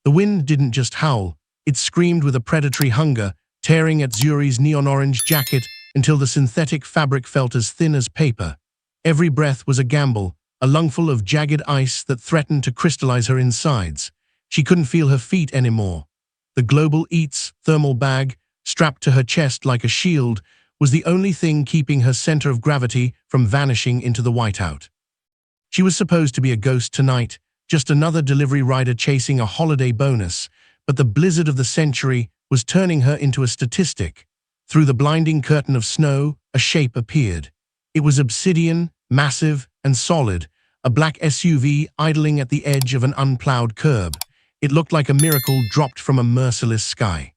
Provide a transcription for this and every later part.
The wind didn't just howl, it screamed with a predatory hunger, tearing at Zuri's neon-orange jacket until the synthetic fabric felt as thin as paper. Every breath was a gamble, a lungful of jagged ice that threatened to crystallize her insides. She couldn't feel her feet anymore. The Global Eats thermal bag, strapped to her chest like a shield, was the only thing keeping her center of gravity from vanishing into the whiteout. She was supposed to be a ghost tonight, just another delivery rider chasing a holiday bonus, but the blizzard of the century was turning her into a statistic. Through the blinding curtain of snow, a shape appeared. It was obsidian, massive, and solid, a black SUV idling at the edge of an unplowed curb. It looked like a miracle dropped from a merciless sky.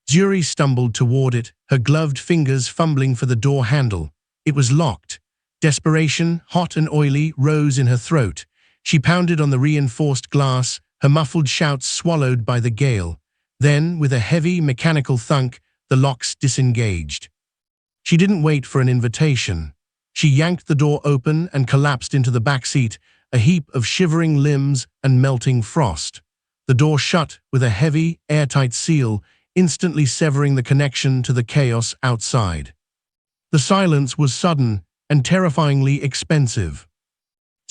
Zuri stumbled toward it, her gloved fingers fumbling for the door handle. It was locked. Desperation, hot and oily, rose in her throat. She pounded on the reinforced glass, her muffled shouts swallowed by the gale. Then, with a heavy, mechanical thunk, the locks disengaged. She didn't wait for an invitation. She yanked the door open and collapsed into the back seat, a heap of shivering limbs and melting frost. The door shut with a heavy, airtight seal, instantly severing the connection to the chaos outside. The silence was sudden and terrifyingly expensive.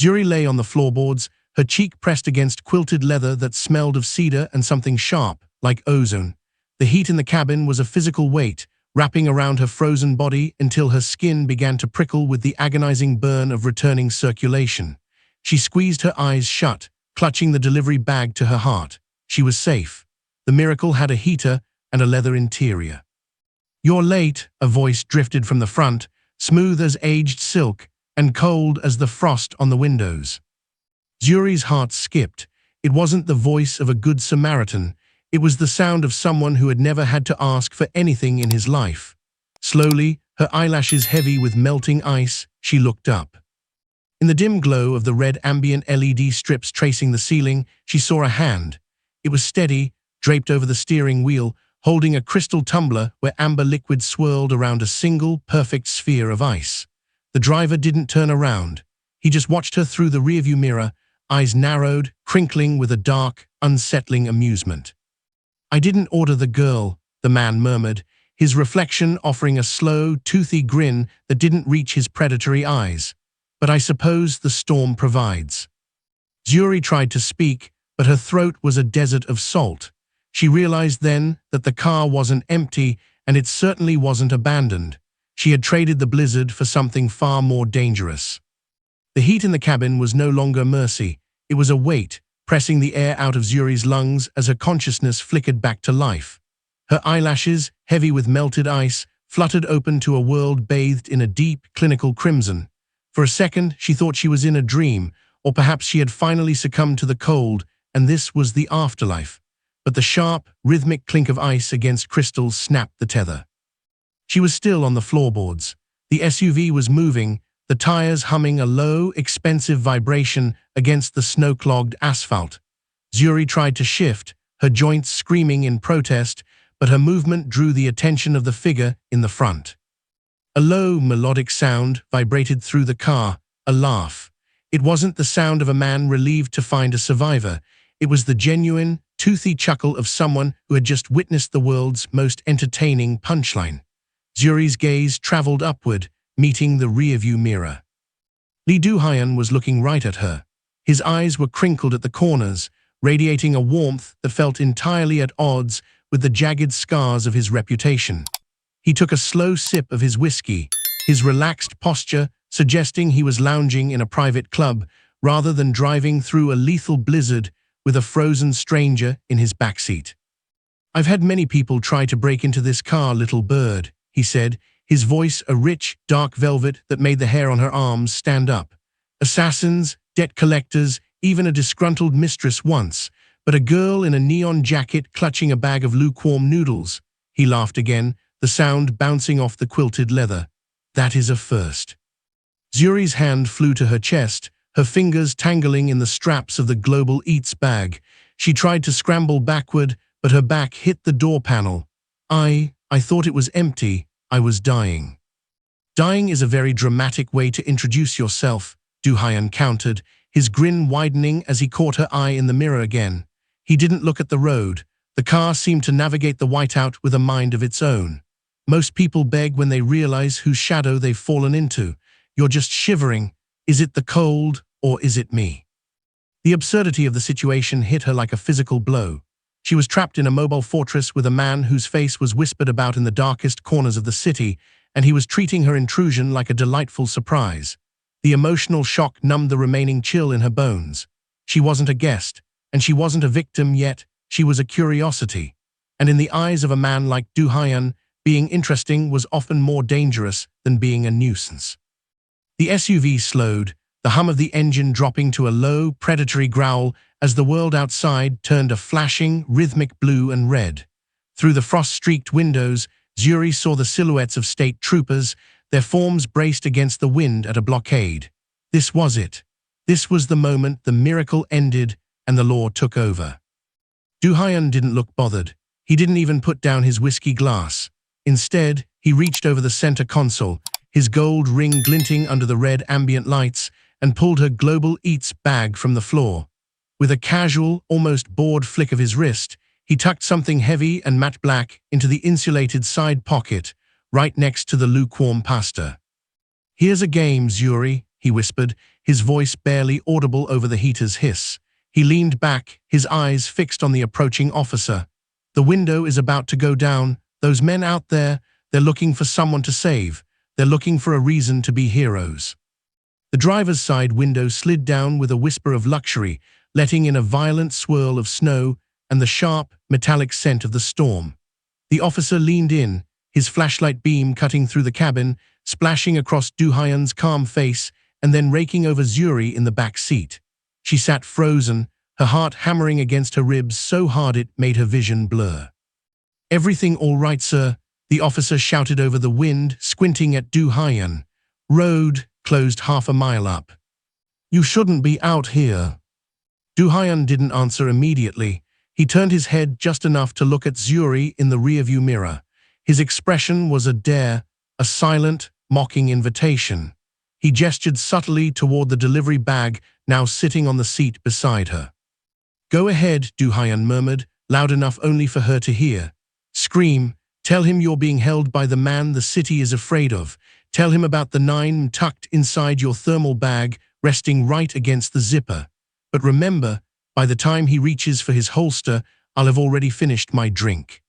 Zuri lay on the floorboards, her cheek pressed against quilted leather that smelled of cedar and something sharp, like ozone. The heat in the cabin was a physical weight, wrapping around her frozen body until her skin began to prickle with the agonizing burn of returning circulation. She squeezed her eyes shut, clutching the delivery bag to her heart. She was safe. The miracle had a heater and a leather interior. "You're late," a voice drifted from the front, smooth as aged silk and cold as the frost on the windows. Zuri's heart skipped. It wasn't the voice of a good Samaritan. It was the sound of someone who had never had to ask for anything in his life. Slowly, her eyelashes heavy with melting ice, she looked up. In the dim glow of the red ambient LED strips tracing the ceiling, she saw a hand. It was steady, draped over the steering wheel, holding a crystal tumbler where amber liquid swirled around a single, perfect sphere of ice. The driver didn't turn around. He just watched her through the rearview mirror, eyes narrowed, crinkling with a dark, unsettling amusement. "I didn't order the girl," the man murmured, his reflection offering a slow, toothy grin that didn't reach his predatory eyes. "But I suppose the storm provides." Zuri tried to speak, but her throat was a desert of salt. She realized then that the car wasn't empty, and it certainly wasn't abandoned. She had traded the blizzard for something far more dangerous. The heat in the cabin was no longer mercy. It was a weight, pressing the air out of Zuri's lungs as her consciousness flickered back to life. Her eyelashes, heavy with melted ice, fluttered open to a world bathed in a deep, clinical crimson. For a second, she thought she was in a dream, or perhaps she had finally succumbed to the cold, and this was the afterlife. But the sharp, rhythmic clink of ice against crystals snapped the tether. She was still on the floorboards. The SUV was moving, the tires humming a low, expensive vibration against the snow-clogged asphalt. Zuri tried to shift, her joints screaming in protest, but her movement drew the attention of the figure in the front. A low, melodic sound vibrated through the car, a laugh. It wasn't the sound of a man relieved to find a survivor. It was the genuine, toothy chuckle of someone who had just witnessed the world's most entertaining punchline. Zuri's gaze traveled upward, meeting the rearview mirror. Lee Du-hyun was looking right at her. His eyes were crinkled at the corners, radiating a warmth that felt entirely at odds with the jagged scars of his reputation. He took a slow sip of his whiskey, his relaxed posture suggesting he was lounging in a private club rather than driving through a lethal blizzard with a frozen stranger in his backseat. "I've had many people try to break into this car, little bird," he said, his voice a rich, dark velvet that made the hair on her arms stand up. "Assassins, debt collectors, even a disgruntled mistress once, but a girl in a neon jacket clutching a bag of lukewarm noodles." He laughed again, the sound bouncing off the quilted leather. "That is a first." Zuri's hand flew to her chest, her fingers tangling in the straps of the Global Eats bag. She tried to scramble backward, but her back hit the door panel. I thought it was empty. I was dying." "Dying is a very dramatic way to introduce yourself," Du-hyun countered, his grin widening as he caught her eye in the mirror again. He didn't look at the road. The car seemed to navigate the whiteout with a mind of its own. Most people beg when they realize whose shadow they've fallen into. You're just shivering. Is it the cold, or is it me? The absurdity of the situation hit her like a physical blow. She was trapped in a mobile fortress with a man whose face was whispered about in the darkest corners of the city, and he was treating her intrusion like a delightful surprise. The emotional shock numbed the remaining chill in her bones. She wasn't a guest, and she wasn't a victim yet. She was a curiosity. And in the eyes of a man like Du Haiyan, being interesting was often more dangerous than being a nuisance. The SUV slowed, the hum of the engine dropping to a low, predatory growl as the world outside turned a flashing, rhythmic blue and red. Through the frost-streaked windows, Zuri saw the silhouettes of state troopers, their forms braced against the wind at a blockade. This was it. This was the moment the miracle ended and the law took over. Du Haiyan didn't look bothered. He didn't even put down his whiskey glass. Instead, he reached over the center console, his gold ring glinting under the red ambient lights, and pulled her Global Eats bag from the floor. With a casual, almost bored flick of his wrist, he tucked something heavy and matte black into the insulated side pocket, right next to the lukewarm pasta. "Here's a game, Zuri," he whispered, his voice barely audible over the heater's hiss. He leaned back, his eyes fixed on the approaching officer. "The window is about to go down. Those men out there, they're looking for someone to save. They're looking for a reason to be heroes." The driver's side window slid down with a whisper of luxury, letting in a violent swirl of snow and the sharp, metallic scent of the storm. The officer leaned in, his flashlight beam cutting through the cabin, splashing across Du Haiyan's calm face, and then raking over Zuri in the back seat. She sat frozen, her heart hammering against her ribs so hard it made her vision blur. "Everything all right, sir?" the officer shouted over the wind, squinting at Du Haiyan. "Road closed half a mile up. You shouldn't be out here." Du Haiyan didn't answer immediately. He turned his head just enough to look at Zuri in the rearview mirror. His expression was a dare, a silent, mocking invitation. He gestured subtly toward the delivery bag now sitting on the seat beside her. "Go ahead," Du Haiyan murmured, loud enough only for her to hear. "Scream. Tell him you're being held by the man the city is afraid of. Tell him about the 9 tucked inside your thermal bag, resting right against the zipper. But remember, by the time he reaches for his holster, I'll have already finished my drink."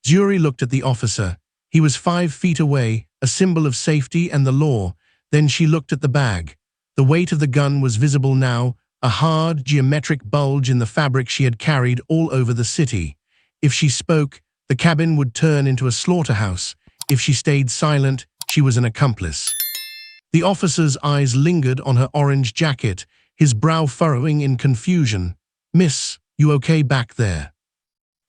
Zuri looked at the officer. He was 5 feet away, a symbol of safety and the law. Then she looked at the bag. The weight of the gun was visible now, a hard, geometric bulge in the fabric she had carried all over the city. If she spoke, the cabin would turn into a slaughterhouse. If she stayed silent, she was an accomplice. The officer's eyes lingered on her orange jacket, his brow furrowing in confusion. "Miss, you okay back there?"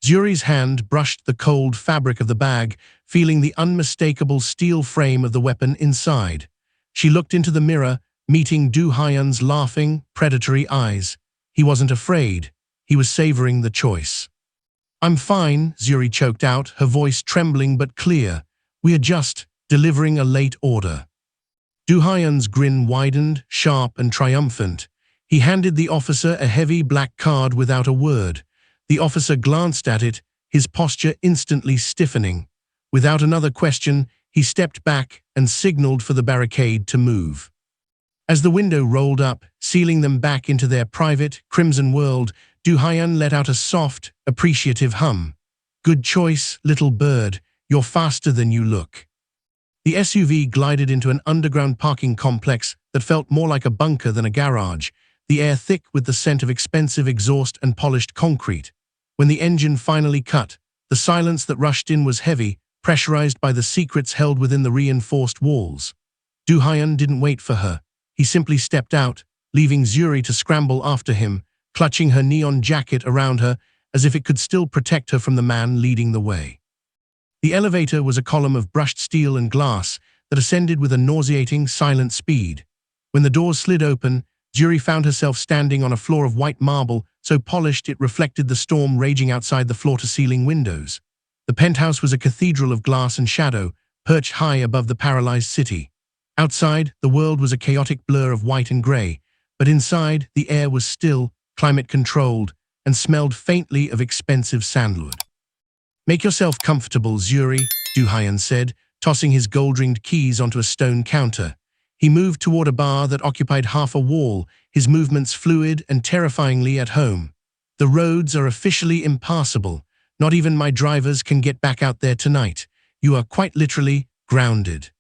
Zuri's hand brushed the cold fabric of the bag, feeling the unmistakable steel frame of the weapon inside. She looked into the mirror, meeting Du Haiyan's laughing, predatory eyes. He wasn't afraid. He was savoring the choice. "I'm fine," Zuri choked out, her voice trembling but clear. "We're just delivering a late order." Du Haiyan's grin widened, sharp and triumphant. He handed the officer a heavy black card without a word. The officer glanced at it, his posture instantly stiffening. Without another question, he stepped back and signaled for the barricade to move. As the window rolled up, sealing them back into their private, crimson world, Du Haiyan let out a soft, appreciative hum. "Good choice, little bird. You're faster than you look." The SUV glided into an underground parking complex that felt more like a bunker than a garage, the air thick with the scent of expensive exhaust and polished concrete. When the engine finally cut, the silence that rushed in was heavy, pressurized by the secrets held within the reinforced walls. Du Haiyan didn't wait for her. He simply stepped out, leaving Zuri to scramble after him, clutching her neon jacket around her as if it could still protect her from the man leading the way. The elevator was a column of brushed steel and glass that ascended with a nauseating, silent speed. When the doors slid open, Zuri found herself standing on a floor of white marble so polished it reflected the storm raging outside the floor-to-ceiling windows. The penthouse was a cathedral of glass and shadow, perched high above the paralyzed city. Outside, the world was a chaotic blur of white and gray, but inside, the air was still, climate-controlled, and smelled faintly of expensive sandalwood. "Make yourself comfortable, Zuri," Du Haiyan said, tossing his gold-ringed keys onto a stone counter. He moved toward a bar that occupied half a wall, his movements fluid and terrifyingly at home. "The roads are officially impassable. Not even my drivers can get back out there tonight. You are quite literally grounded."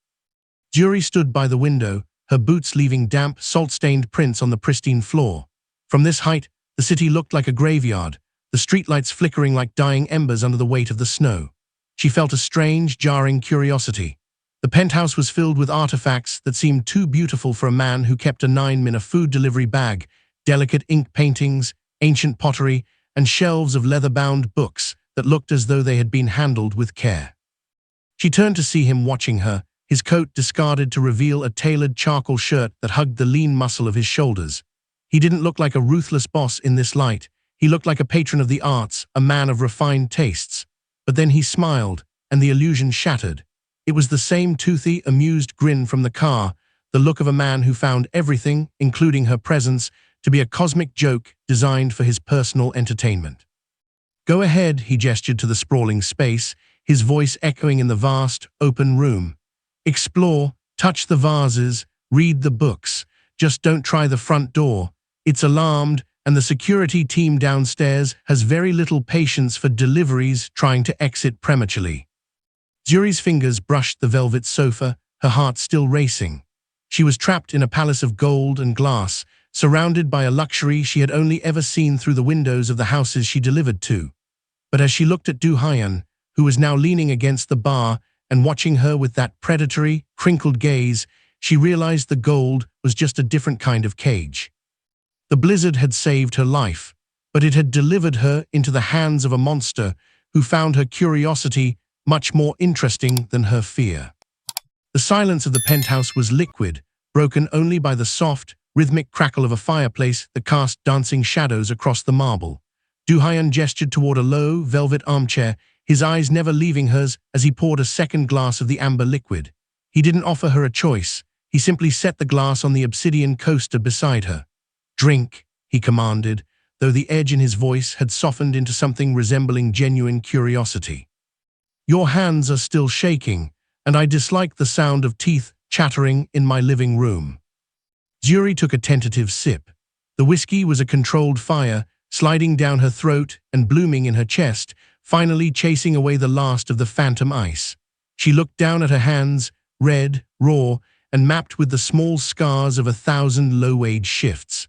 Zuri stood by the window, her boots leaving damp, salt-stained prints on the pristine floor. From this height, the city looked like a graveyard, the streetlights flickering like dying embers under the weight of the snow. She felt a strange, jarring curiosity. The penthouse was filled with artifacts that seemed too beautiful for a man who kept a 9 in a food delivery bag, delicate ink paintings, ancient pottery, and shelves of leather-bound books that looked as though they had been handled with care. She turned to see him watching her, his coat discarded to reveal a tailored charcoal shirt that hugged the lean muscle of his shoulders. He didn't look like a ruthless boss in this light. He looked like a patron of the arts, a man of refined tastes. But then he smiled, and the illusion shattered. It was the same toothy, amused grin from the car, the look of a man who found everything, including her presence, to be a cosmic joke designed for his personal entertainment. "Go ahead," he gestured to the sprawling space, his voice echoing in the vast, open room. "Explore, touch the vases, read the books. Just don't try the front door. It's alarmed, and the security team downstairs has very little patience for deliveries trying to exit prematurely." Zuri's fingers brushed the velvet sofa, her heart still racing. She was trapped in a palace of gold and glass, surrounded by a luxury she had only ever seen through the windows of the houses she delivered to. But as she looked at Du Haiyan, who was now leaning against the bar and watching her with that predatory, crinkled gaze, she realized the gold was just a different kind of cage. The blizzard had saved her life, but it had delivered her into the hands of a monster who found her curiosity much more interesting than her fear. The silence of the penthouse was liquid, broken only by the soft, rhythmic crackle of a fireplace that cast dancing shadows across the marble. Du Haiyan gestured toward a low, velvet armchair, his eyes never leaving hers as he poured a second glass of the amber liquid. He didn't offer her a choice. He simply set the glass on the obsidian coaster beside her. "Drink," he commanded, though the edge in his voice had softened into something resembling genuine curiosity. "Your hands are still shaking, and I dislike the sound of teeth chattering in my living room." Zuri took a tentative sip. The whiskey was a controlled fire, sliding down her throat and blooming in her chest, finally chasing away the last of the phantom ice. She looked down at her hands, red, raw, and mapped with the small scars of 1,000 low-wage shifts.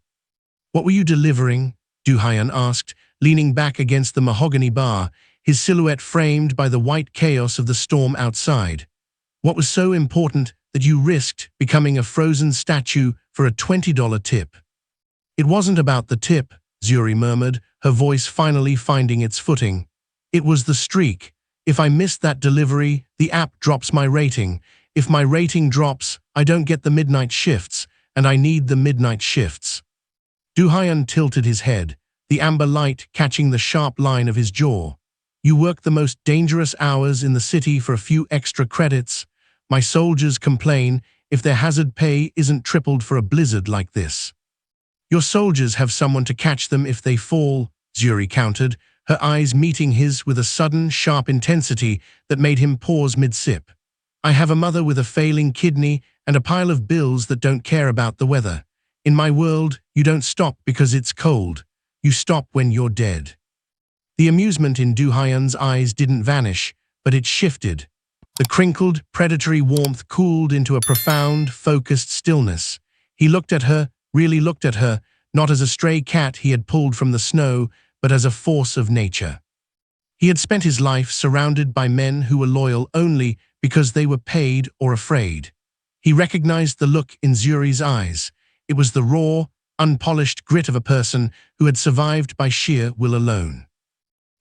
"What were you delivering?" Du Haiyan asked, leaning back against the mahogany bar, his silhouette framed by the white chaos of the storm outside. "What was so important that you risked becoming a frozen statue for a $20 tip?" "It wasn't about the tip," Zuri murmured, her voice finally finding its footing. "It was the streak. If I missed that delivery, the app drops my rating. If my rating drops, I don't get the midnight shifts, and I need the midnight shifts." Du Haiyan tilted his head, the amber light catching the sharp line of his jaw. "You work the most dangerous hours in the city for a few extra credits. My soldiers complain if their hazard pay isn't tripled for a blizzard like this." "Your soldiers have someone to catch them if they fall," Zuri countered, her eyes meeting his with a sudden, sharp intensity that made him pause mid-sip. "I have a mother with a failing kidney and a pile of bills that don't care about the weather. In my world, you don't stop because it's cold. You stop when you're dead." The amusement in Du Haiyan's eyes didn't vanish, but it shifted. The crinkled, predatory warmth cooled into a profound, focused stillness. He looked at her, really looked at her, not as a stray cat he had pulled from the snow, but as a force of nature. He had spent his life surrounded by men who were loyal only because they were paid or afraid. He recognized the look in Zuri's eyes. It was the raw, unpolished grit of a person who had survived by sheer will alone.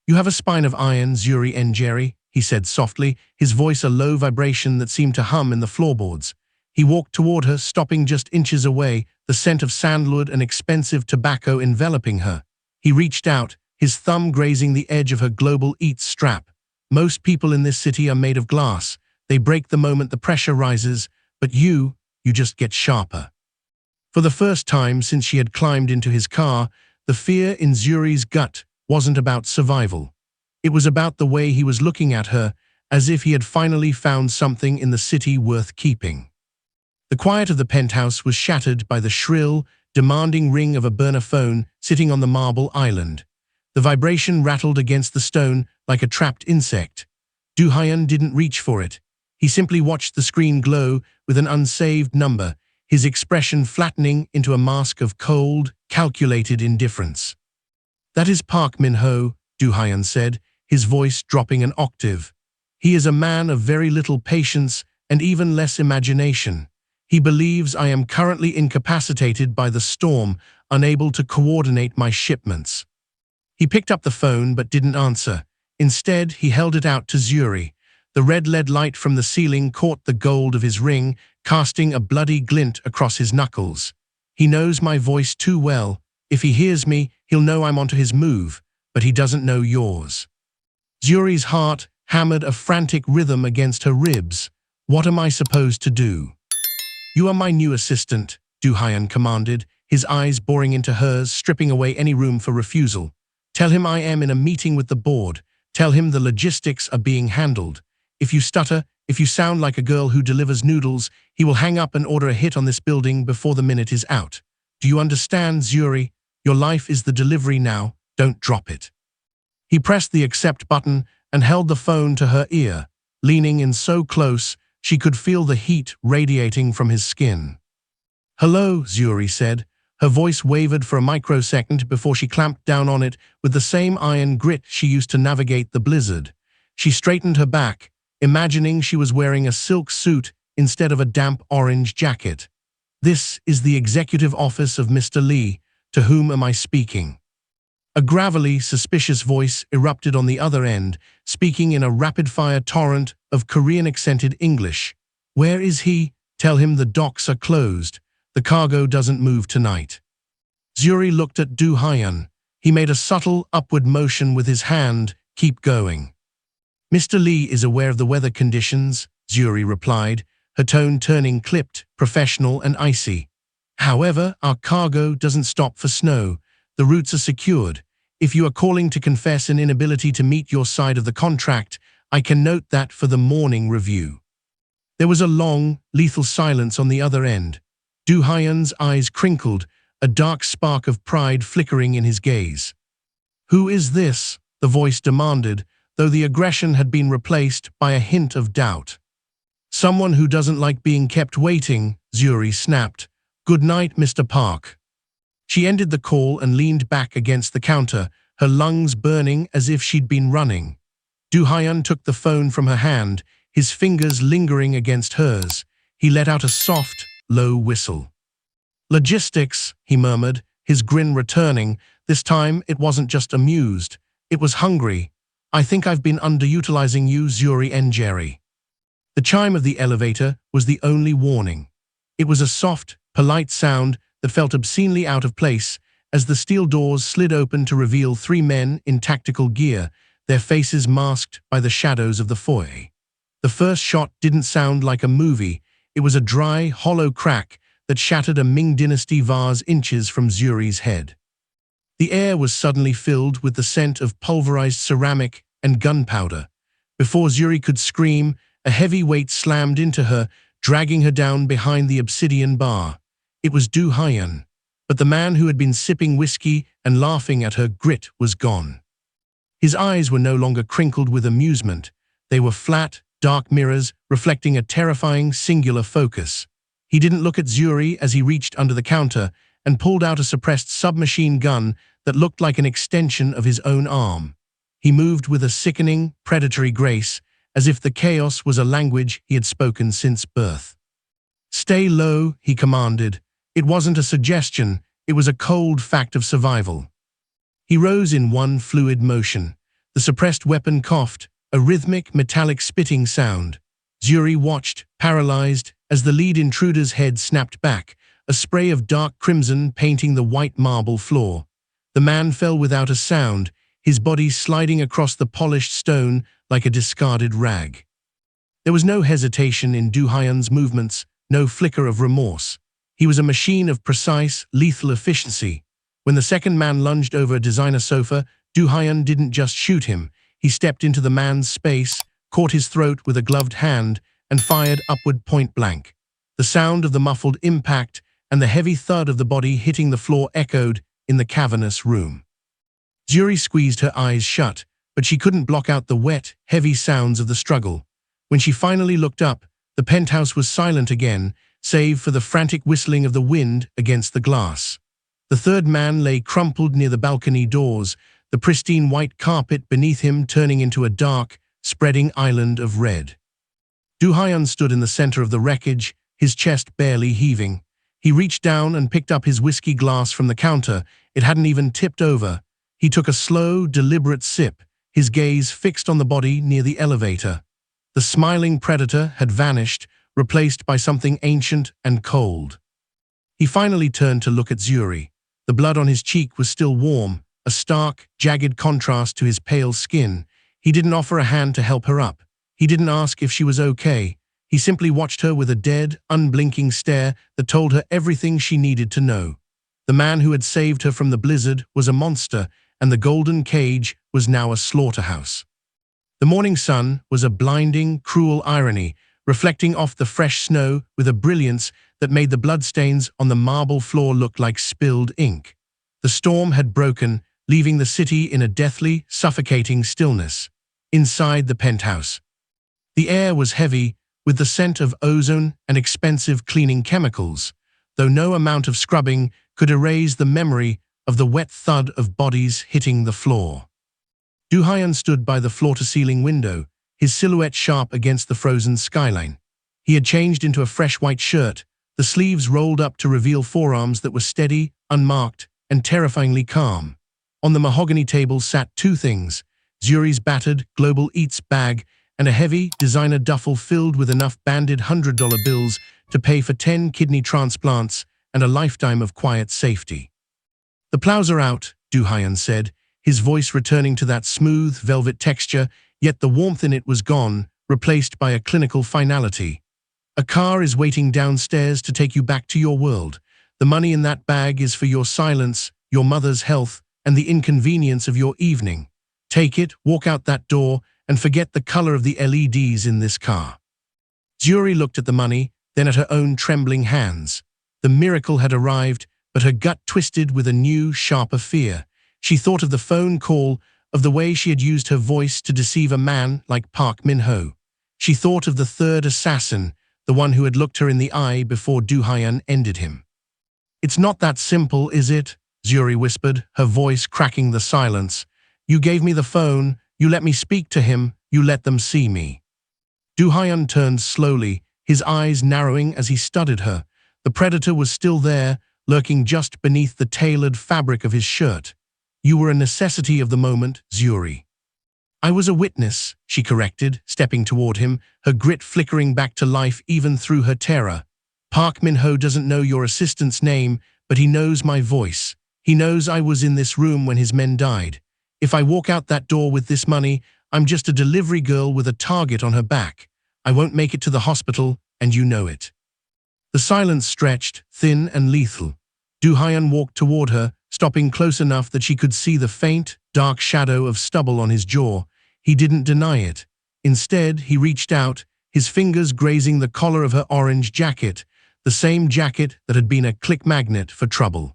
"You have a spine of iron, Zuri Njeri," he said softly, his voice a low vibration that seemed to hum in the floorboards. He walked toward her, stopping just inches away, the scent of sandalwood and expensive tobacco enveloping her. He reached out, his thumb grazing the edge of her Global Eats strap. "Most people in this city are made of glass. They break the moment the pressure rises, but you just get sharper." For the first time since she had climbed into his car, the fear in Zuri's gut wasn't about survival. It was about the way he was looking at her, as if he had finally found something in the city worth keeping. The quiet of the penthouse was shattered by the shrill, demanding ring of a burner phone sitting on the marble island. The vibration rattled against the stone like a trapped insect. Du Hyun didn't reach for it. He simply watched the screen glow with an unsaved number, his expression flattening into a mask of cold, calculated indifference. "That is Park Min-ho," Du Hyun said, his voice dropping an octave. "He is a man of very little patience and even less imagination. He believes I am currently incapacitated by the storm, unable to coordinate my shipments." He picked up the phone but didn't answer. Instead, he held it out to Zuri. The red lead light from the ceiling caught the gold of his ring, casting a bloody glint across his knuckles. "He knows my voice too well. If he hears me, he'll know I'm onto his move, but he doesn't know yours." Zuri's heart hammered a frantic rhythm against her ribs. "What am I supposed to do?" "You are my new assistant," Du Hyun commanded, his eyes boring into hers, stripping away any room for refusal. "Tell him I am in a meeting with the board. Tell him the logistics are being handled. If you stutter, if you sound like a girl who delivers noodles, he will hang up and order a hit on this building before the minute is out. Do you understand, Zuri? Your life is the delivery now. Don't drop it." He pressed the accept button and held the phone to her ear, leaning in so close she could feel the heat radiating from his skin. "Hello," Zuri said. Her voice wavered for a microsecond before she clamped down on it with the same iron grit she used to navigate the blizzard. She straightened her back, imagining she was wearing a silk suit instead of a damp orange jacket. "This is the executive office of Mr. Lee. To whom am I speaking?" A gravelly, suspicious voice erupted on the other end, speaking in a rapid-fire torrent of Korean-accented English. "Where is he? Tell him the docks are closed. The cargo doesn't move tonight." Zuri looked at Du Hyun. He made a subtle upward motion with his hand. "Keep going." "Mr. Lee is aware of the weather conditions," Zuri replied, her tone turning clipped, professional and icy. "However, our cargo doesn't stop for snow. The routes are secured. If you are calling to confess an inability to meet your side of the contract, I can note that for the morning review." There was a long, lethal silence on the other end. Du Hyun's eyes crinkled, a dark spark of pride flickering in his gaze. "Who is this?" the voice demanded, though the aggression had been replaced by a hint of doubt. "Someone who doesn't like being kept waiting," Zuri snapped. "Good night, Mr. Park." She ended the call and leaned back against the counter, her lungs burning as if she'd been running. Du Hyun took the phone from her hand, his fingers lingering against hers. He let out a soft, low whistle. "Logistics," he murmured, his grin returning. This time it wasn't just amused, it was hungry. "I think I've been underutilizing you, Zuri and Jerry." The chime of the elevator was the only warning. It was a soft, polite sound that felt obscenely out of place as the steel doors slid open to reveal three men in tactical gear, their faces masked by the shadows of the foyer. The first shot didn't sound like a movie. It was a dry, hollow crack that shattered a Ming Dynasty vase inches from Zuri's head. The air was suddenly filled with the scent of pulverized ceramic and gunpowder. Before Zuri could scream, a heavy weight slammed into her, dragging her down behind the obsidian bar. It was Du Hyun, but the man who had been sipping whiskey and laughing at her grit was gone. His eyes were no longer crinkled with amusement. They were flat, dark mirrors reflecting a terrifying, singular focus. He didn't look at Zuri as he reached under the counter and pulled out a suppressed submachine gun that looked like an extension of his own arm. He moved with a sickening, predatory grace, as if the chaos was a language he had spoken since birth. "Stay low," he commanded. It wasn't a suggestion, it was a cold fact of survival. He rose in one fluid motion. The suppressed weapon coughed, a rhythmic, metallic spitting sound. Zuri watched, paralyzed, as the lead intruder's head snapped back, a spray of dark crimson painting the white marble floor. The man fell without a sound, his body sliding across the polished stone like a discarded rag. There was no hesitation in Du Hyun's movements, no flicker of remorse. He was a machine of precise, lethal efficiency. When the second man lunged over a designer sofa, Du Hyun didn't just shoot him. He stepped into the man's space, caught his throat with a gloved hand, and fired upward point blank. The sound of the muffled impact and the heavy thud of the body hitting the floor echoed in the cavernous room. Zuri squeezed her eyes shut, but she couldn't block out the wet, heavy sounds of the struggle. When she finally looked up, the penthouse was silent again, save for the frantic whistling of the wind against the glass. The third man lay crumpled near the balcony doors, the pristine white carpet beneath him turning into a dark, spreading island of red. Du Hyun stood in the center of the wreckage, his chest barely heaving. He reached down and picked up his whiskey glass from the counter. It hadn't even tipped over. He took a slow, deliberate sip, his gaze fixed on the body near the elevator. The smiling predator had vanished, replaced by something ancient and cold. He finally turned to look at Zuri. The blood on his cheek was still warm, a stark, jagged contrast to his pale skin. He didn't offer a hand to help her up. He didn't ask if she was okay. He simply watched her with a dead, unblinking stare that told her everything she needed to know. The man who had saved her from the blizzard was a monster, and the golden cage was now a slaughterhouse. The morning sun was a blinding, cruel irony, reflecting off the fresh snow with a brilliance that made the bloodstains on the marble floor look like spilled ink. The storm had broken, leaving the city in a deathly, suffocating stillness. Inside the penthouse, the air was heavy, with the scent of ozone and expensive cleaning chemicals, though no amount of scrubbing could erase the memory of the wet thud of bodies hitting the floor. Du Hyun stood by the floor-to-ceiling window, his silhouette sharp against the frozen skyline. He had changed into a fresh white shirt, the sleeves rolled up to reveal forearms that were steady, unmarked, and terrifyingly calm. On the mahogany table sat two things: Zuri's battered Global Eats bag and a heavy, designer duffel filled with enough banded $100 bills to pay for 10 kidney transplants and a lifetime of quiet safety. "The plows are out," Du Hyun said, his voice returning to that smooth, velvet texture, yet the warmth in it was gone, replaced by a clinical finality. "A car is waiting downstairs to take you back to your world. The money in that bag is for your silence, your mother's health, and the inconvenience of your evening. Take it, walk out that door, and forget the color of the LEDs in this car." Zuri looked at the money, then at her own trembling hands. The miracle had arrived, but her gut twisted with a new, sharper fear. She thought of the phone call, of the way she had used her voice to deceive a man like Park Min-ho. She thought of the third assassin, the one who had looked her in the eye before Du Hyun ended him. "It's not that simple, is it?" Zuri whispered, her voice cracking the silence. "You gave me the phone, you let me speak to him, you let them see me." Du Hyun turned slowly, his eyes narrowing as he studied her. The predator was still there, lurking just beneath the tailored fabric of his shirt. "You were a necessity of the moment, Zuri." "I was a witness," she corrected, stepping toward him, her grit flickering back to life even through her terror. "Park Min-ho doesn't know your assistant's name, but he knows my voice. He knows I was in this room when his men died. If I walk out that door with this money, I'm just a delivery girl with a target on her back. I won't make it to the hospital, and you know it." The silence stretched, thin and lethal. Du Hyun walked toward her, stopping close enough that she could see the faint, dark shadow of stubble on his jaw. He didn't deny it. Instead, he reached out, his fingers grazing the collar of her orange jacket, the same jacket that had been a click magnet for trouble.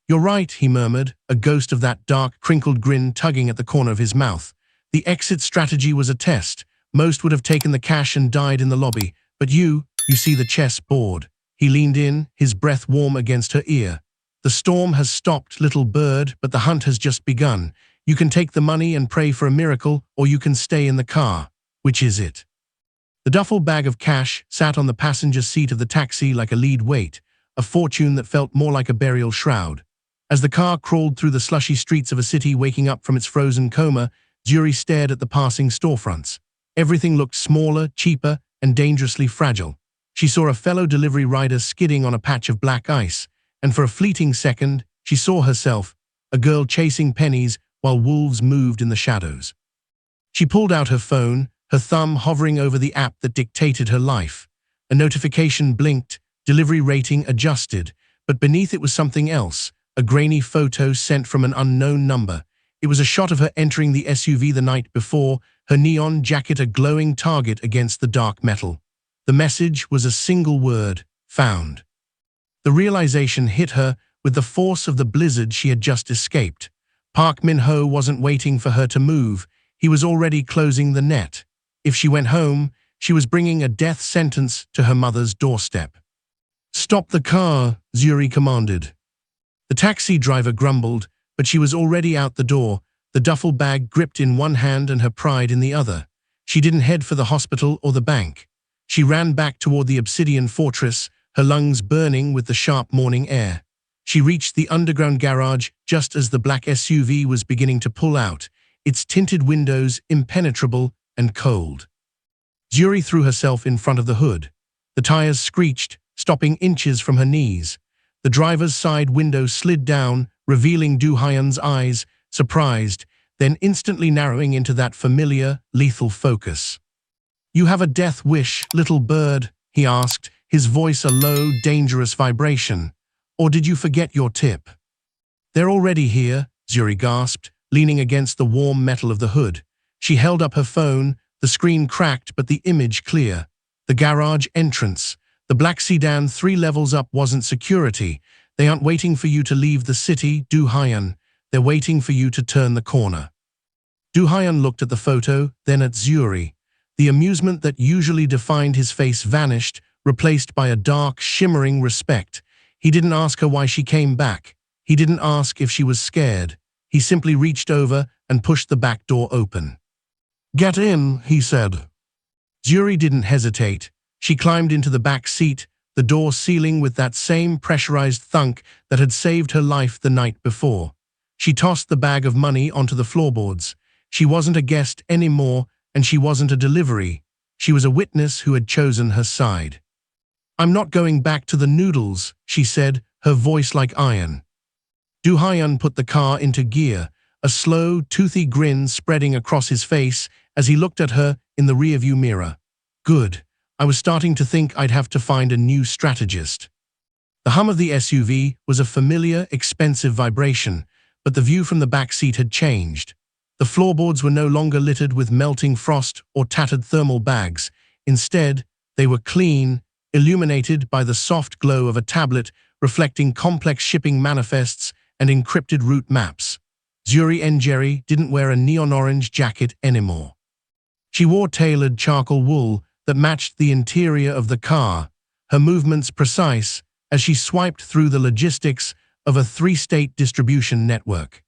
"You're right," he murmured, a ghost of that dark, crinkled grin tugging at the corner of his mouth. "The exit strategy was a test. Most would have taken the cash and died in the lobby, but you see the chess board." He leaned in, his breath warm against her ear. "The storm has stopped, little bird, but the hunt has just begun. You can take the money and pray for a miracle, or you can stay in the car. Which is it?" The duffel bag of cash sat on the passenger seat of the taxi like a lead weight, a fortune that felt more like a burial shroud. As the car crawled through the slushy streets of a city waking up from its frozen coma, Zuri stared at the passing storefronts. Everything looked smaller, cheaper, and dangerously fragile. She saw a fellow delivery rider skidding on a patch of black ice, and for a fleeting second, she saw herself, a girl chasing pennies while wolves moved in the shadows. She pulled out her phone, her thumb hovering over the app that dictated her life. A notification blinked, delivery rating adjusted, but beneath it was something else, a grainy photo sent from an unknown number. It was a shot of her entering the SUV the night before, her neon jacket a glowing target against the dark metal. The message was a single word: found. The realization hit her with the force of the blizzard she had just escaped. Park Min-ho wasn't waiting for her to move. He was already closing the net. If she went home, she was bringing a death sentence to her mother's doorstep. "Stop the car," Zuri commanded. The taxi driver grumbled, but she was already out the door, the duffel bag gripped in one hand and her pride in the other. She didn't head for the hospital or the bank. She ran back toward the obsidian fortress, her lungs burning with the sharp morning air. She reached the underground garage just as the black SUV was beginning to pull out, its tinted windows impenetrable and cold. Zuri threw herself in front of the hood. The tires screeched, stopping inches from her knees. The driver's side window slid down, revealing Do Hyun's eyes, surprised, then instantly narrowing into that familiar, lethal focus. "You have a death wish, little bird?" he asked, his voice a low, dangerous vibration. "Or did you forget your tip?" "They're already here," Zuri gasped, leaning against the warm metal of the hood. She held up her phone, the screen cracked but the image clear. The garage entrance. The black sedan 3 levels up wasn't security. "They aren't waiting for you to leave the city, Do Hyun. They're waiting for you to turn the corner." Do Hyun looked at the photo, then at Zuri. The amusement that usually defined his face vanished, replaced by a dark, shimmering respect. He didn't ask her why she came back. He didn't ask if she was scared. He simply reached over and pushed the back door open. "Get in," he said. Zuri didn't hesitate. She climbed into the back seat, the door sealing with that same pressurized thunk that had saved her life the night before. She tossed the bag of money onto the floorboards. She wasn't a guest anymore, and she wasn't a delivery. She was a witness who had chosen her side. "I'm not going back to the noodles," she said, her voice like iron. Do Hyun put the car into gear, a slow, toothy grin spreading across his face as he looked at her in the rearview mirror. "Good. I was starting to think I'd have to find a new strategist." The hum of the SUV was a familiar, expensive vibration, but the view from the back seat had changed. The floorboards were no longer littered with melting frost or tattered thermal bags. Instead, they were clean, illuminated by the soft glow of a tablet reflecting complex shipping manifests and encrypted route maps. Zuri Njeri didn't wear a neon-orange jacket anymore. She wore tailored charcoal wool that matched the interior of the car, her movements precise as she swiped through the logistics of a 3-state distribution network.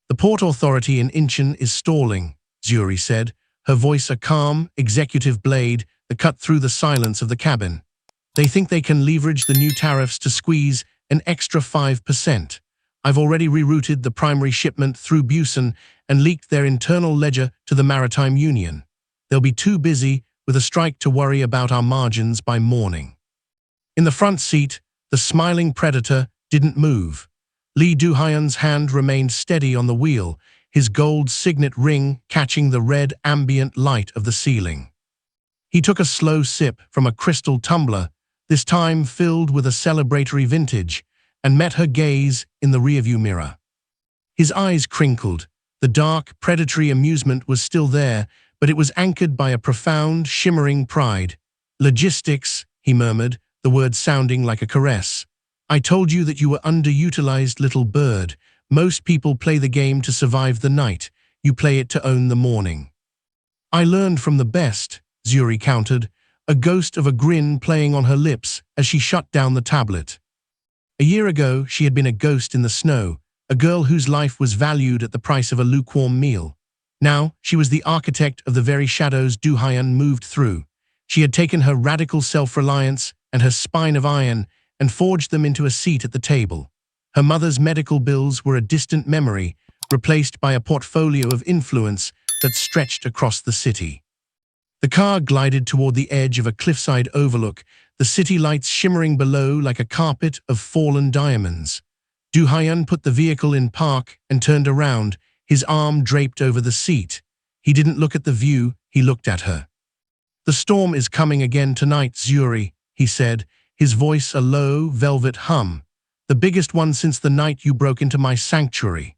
"The Port Authority in Incheon is stalling," Zuri said, her voice a calm, executive blade that cut through the silence of the cabin. "They think they can leverage the new tariffs to squeeze an extra 5%. I've already rerouted the primary shipment through Busan and leaked their internal ledger to the Maritime Union. They'll be too busy with a strike to worry about our margins by morning." In the front seat, the smiling predator didn't move. Lee Do-hyun's hand remained steady on the wheel, his gold signet ring catching the red ambient light of the ceiling. He took a slow sip from a crystal tumbler, this time filled with a celebratory vintage, and met her gaze in the rearview mirror. His eyes crinkled. The dark, predatory amusement was still there, but it was anchored by a profound, shimmering pride. "Logistics," he murmured, the word sounding like a caress. "I told you that you were underutilized, little bird. Most people play the game to survive the night. You play it to own the morning." "I learned from the best," Zuri countered, a ghost of a grin playing on her lips as she shut down the tablet. A year ago, she had been a ghost in the snow, a girl whose life was valued at the price of a lukewarm meal. Now, she was the architect of the very shadows Do-hyun moved through. She had taken her radical self-reliance and her spine of iron and forged them into a seat at the table. Her mother's medical bills were a distant memory, replaced by a portfolio of influence that stretched across the city. The car glided toward the edge of a cliffside overlook, the city lights shimmering below like a carpet of fallen diamonds. Do-hyun put the vehicle in park and turned around, his arm draped over the seat. He didn't look at the view, he looked at her. "The storm is coming again tonight, Zuri," he said, his voice a low, velvet hum. "The biggest one since the night you broke into my sanctuary."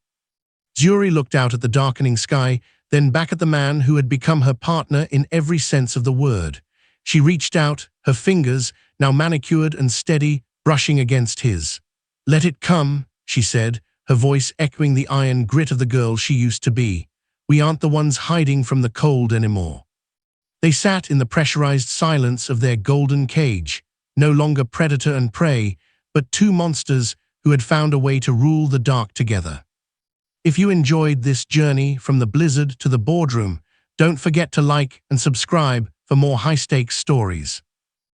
Zuri looked out at the darkening sky, then back at the man who had become her partner in every sense of the word. She reached out, her fingers, now manicured and steady, brushing against his. "Let it come," she said, her voice echoing the iron grit of the girl she used to be. "We aren't the ones hiding from the cold anymore." They sat in the pressurized silence of their golden cage, no longer predator and prey, but two monsters who had found a way to rule the dark together. If you enjoyed this journey from the blizzard to the boardroom, don't forget to like and subscribe for more high-stakes stories.